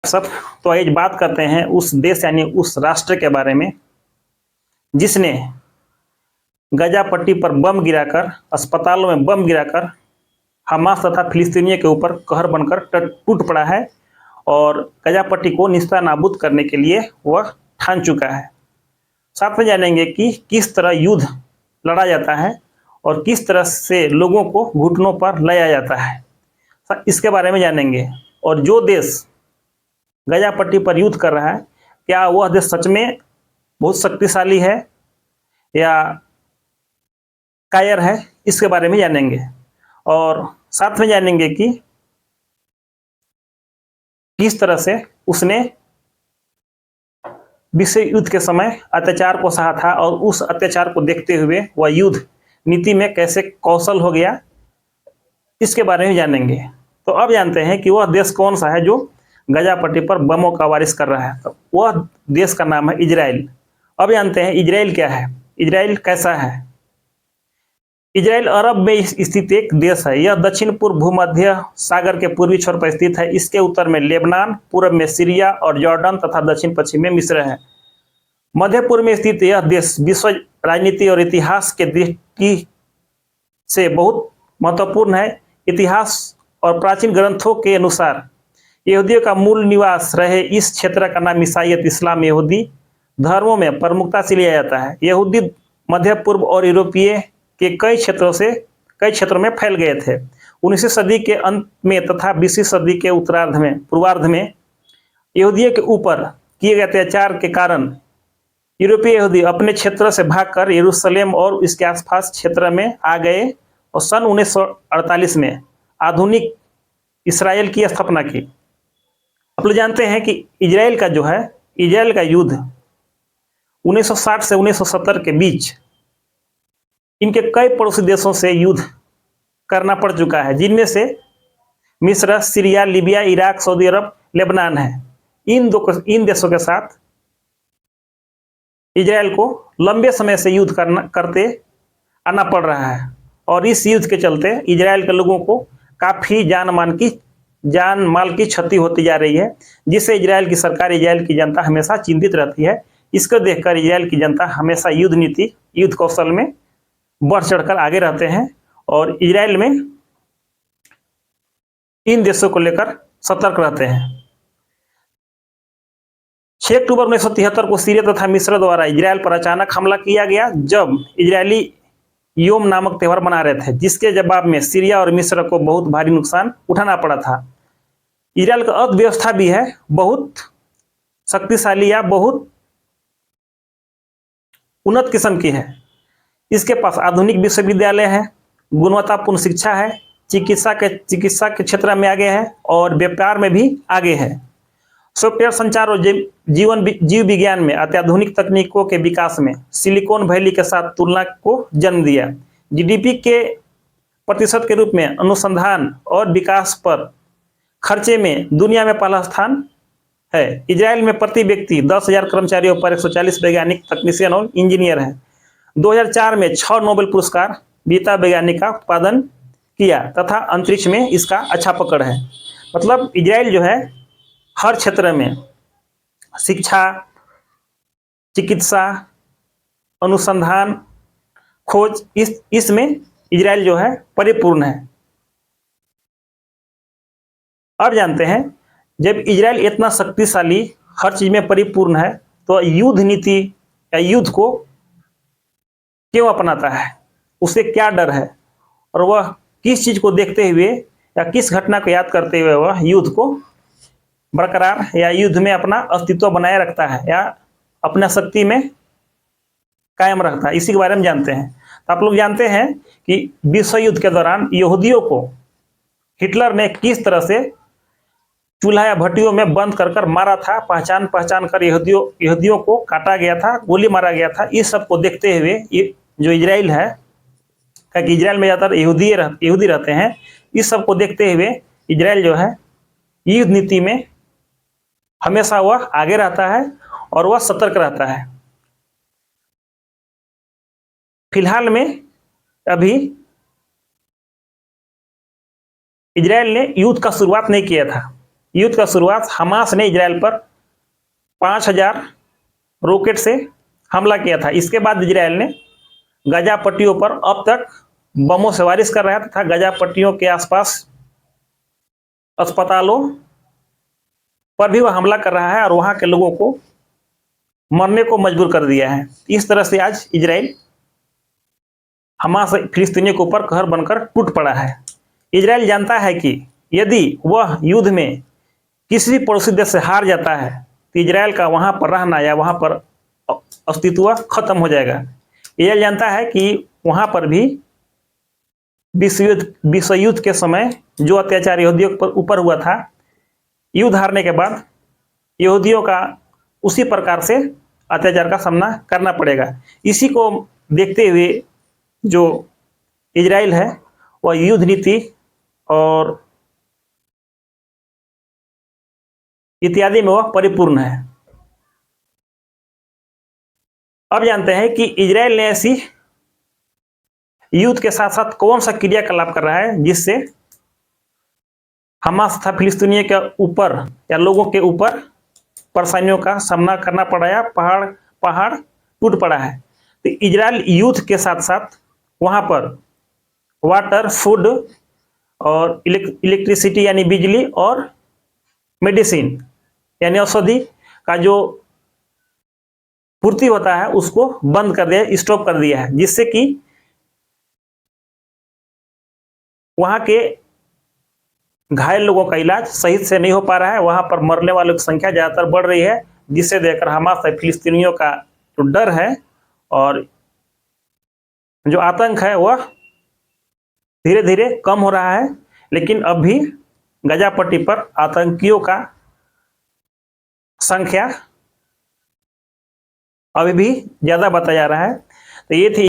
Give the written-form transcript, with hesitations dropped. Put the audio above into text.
सब तो आज बात करते हैं उस देश यानी उस राष्ट्र के बारे में जिसने गजा पट्टी पर बम गिराकर, अस्पतालों में बम गिराकर हमास तथा फिलिस्तीनियों के ऊपर कहर बनकर टूट पड़ा है और गजा पट्टी को निस्ता नाबूद करने के लिए वह ठान चुका है। साथ में जानेंगे कि किस तरह युद्ध लड़ा जाता है और किस तरह से लोगों को घुटनों पर लाया जाता है, इसके बारे में जानेंगे। और जो देश गजा पट्टी पर युद्ध कर रहा है, क्या वह देश सच में बहुत शक्तिशाली है या कायर है, इसके बारे में जानेंगे। और साथ में जानेंगे कि किस तरह से उसने विश्व युद्ध के समय अत्याचार को सहा था और उस अत्याचार को देखते हुए वह युद्ध नीति में कैसे कौशल हो गया, इसके बारे में जानेंगे। तो अब जानते हैं कि वह देश कौन सा है जो गजा पट्टी पर बमों का वारिस कर रहा है। तो वह देश का नाम है इजराइल। अब जानते हैं इजराइल क्या है, इजराइल कैसा है। इजराइल अरब में स्थित एक देश है। यह दक्षिण पूर्व भूमध्य सागर के पूर्वी छोर पर स्थित है। इसके उत्तर में लेबनान, पूर्व में सीरिया और जॉर्डन तथा दक्षिण पश्चिम में मिस्र है। मध्य पूर्व में स्थित यह देश विश्व राजनीति और इतिहास के दृष्टि से बहुत महत्वपूर्ण है। इतिहास और प्राचीन ग्रंथों के अनुसार यहूदियों का मूल निवास रहे इस क्षेत्र का नाम ईसाईयत, इस्लाम, यहूदी धर्मों में प्रमुखता से लिया जाता है। यहूदी मध्य पूर्व और यूरोपीय के कई क्षेत्रों में फैल गए थे। 19वीं सदी के अंत में तथा 20वीं सदी के पूर्वार्ध में यहूदियों के ऊपर किए गए अत्याचार के कारण यूरोपीय यहूदी अपने क्षेत्र से भागकर यरूशलेम और इसके आसपास क्षेत्र में आ गए और सन 1948 में आधुनिक इसराइल की स्थापना की। आप लोग जानते हैं कि इजराइल का युद्ध 1960 से 1970 के बीच इनके कई पड़ोसी देशों से युद्ध करना पड़ चुका है, जिनमें से मिस्र, सीरिया, लीबिया, इराक, सऊदी अरब, लेबनान है। इन देशों के साथ इजराइल को लंबे समय से युद्ध करते आना पड़ रहा है और इस युद्ध के चलते इजराइल के लोगों को काफ़ी जान माल की क्षति होती जा रही है, जिससे इजराइल की सरकार, इजराइल की जनता हमेशा चिंतित रहती है। इसको देखकर इजराइल की जनता हमेशा युद्ध नीति, युद्ध कौशल में बढ़ चढ़कर आगे रहते हैं और इजराइल में इन देशों को लेकर सतर्क रहते हैं। 6 अक्टूबर 1973 को सीरिया तथा मिस्र द्वारा इजराइल पर अचानक हमला किया गया, जब इजरायली योम नामक त्यौहार मना रहे थे, जिसके जवाब में सीरिया और मिस्र को बहुत भारी नुकसान उठाना पड़ा था। इजराइल का अर्थव्यवस्था भी है बहुत शक्तिशाली या बहुत उन्नत किस्म की है। इसके पास आधुनिक विश्वविद्यालय है, गुणवत्तापूर्ण शिक्षा है, चिकित्सा के क्षेत्र में आगे है और व्यापार में भी आगे है। सॉफ्टवेयर, संचार और जीव विज्ञान में अत्याधुनिक तकनीकों के विकास में सिलिकॉन वैली के साथ तुलना को जन्म दिया। जीडीपी के प्रतिशत के रूप में अनुसंधान और विकास पर खर्चे में दुनिया में पहला स्थान है। इजराइल में प्रति व्यक्ति 10,000 कर्मचारियों पर 140 वैज्ञानिक, तकनीशियन और इंजीनियर हैं। 2004 में 6 नोबेल पुरस्कार विजेता वैज्ञानिक का उत्पादन किया तथा अंतरिक्ष में इसका अच्छा पकड़ है। मतलब इजराइल जो है हर क्षेत्र में शिक्षा, चिकित्सा, अनुसंधान, खोज, इसमें इजराइल जो है परिपूर्ण है। अब जानते हैं जब इजराइल इतना शक्तिशाली, हर चीज में परिपूर्ण है, तो युद्ध नीति या युद्ध को क्यों अपनाता है, उसे क्या डर है और वह किस चीज को देखते हुए या किस घटना को याद करते हुए वह युद्ध को बरकरार या युद्ध में अपना अस्तित्व बनाए रखता है या अपना शक्ति में कायम रखता है, इसी के बारे में जानते हैं। तो आप लोग जानते हैं कि विश्व युद्ध के दौरान यहूदियों को हिटलर ने किस तरह से चूल्हा या भट्टियों में बंद कर मारा था, पहचान कर यहूदियों को काटा गया था, गोली मारा गया था। इस सब को देखते हुए ये जो इजराइल है, क्योंकि इजराइल में ज़्यादातर यहूदी रहते हैं, इस सब को देखते हुए इजराइल जो है युद्ध नीति में हमेशा वह आगे रहता है और वह सतर्क रहता है। फिलहाल में अभी इजराइल ने युद्ध का शुरुआत नहीं किया था, युद्ध का शुरुआत हमास ने इजराइल पर 5000 रॉकेट से हमला किया था। इसके बाद इजराइल ने गाजा पट्टियों पर अब तक बमों से वारिश कर रहा था। गाजा पट्टियों के आसपास अस्पतालों पर भी वह हमला कर रहा है और वहां के लोगों को मरने को मजबूर कर दिया है। इस तरह से आज इजराइल हमास फिलिस्तीनियों के ऊपर कहर बनकर टूट पड़ा है। इजराइल जानता है कि यदि वह युद्ध में किसी भी पड़ोसी देश से हार जाता है तो इजराइल का वहां पर रहना या वहां पर अस्तित्व खत्म हो जाएगा। इजराइल जानता है कि वहां पर भी विश्व युद्ध के समय जो अत्याचार यहूदियों के ऊपर हुआ था, युद्ध हारने के बाद यहूदियों का उसी प्रकार से अत्याचार का सामना करना पड़ेगा। इसी को देखते हुए जो इजराइल है वह युद्ध नीति और इत्यादि में वह परिपूर्ण है। अब जानते हैं कि इजराइल ने ऐसी युद्ध के साथ साथ कौन सा क्रियाकलाप कर रहा है जिससे हमास तथा फिलिस्तीनियों के ऊपर या लोगों के ऊपर परेशानियों का सामना करना पड़ा या पहाड़ टूट पड़ा है। तो इजराइल युद्ध के साथ साथ वहां पर वाटर, फूड और इलेक्ट्रिसिटी यानी बिजली और मेडिसिन यानी औषधि का जो पूर्ति होता है उसको बंद कर दिया, स्टॉप कर दिया है, जिससे कि वहां के घायल लोगों का इलाज सही से नहीं हो पा रहा है। वहां पर मरने वालों की संख्या ज्यादातर बढ़ रही है, जिससे देखकर हमास और फिलिस्तीनियों का जो डर है और जो आतंक है वह धीरे धीरे कम हो रहा है। लेकिन अब भी गाजा पट्टी पर आतंकियों का संख्या अभी भी ज्यादा बताया जा रहा है। तो ये थी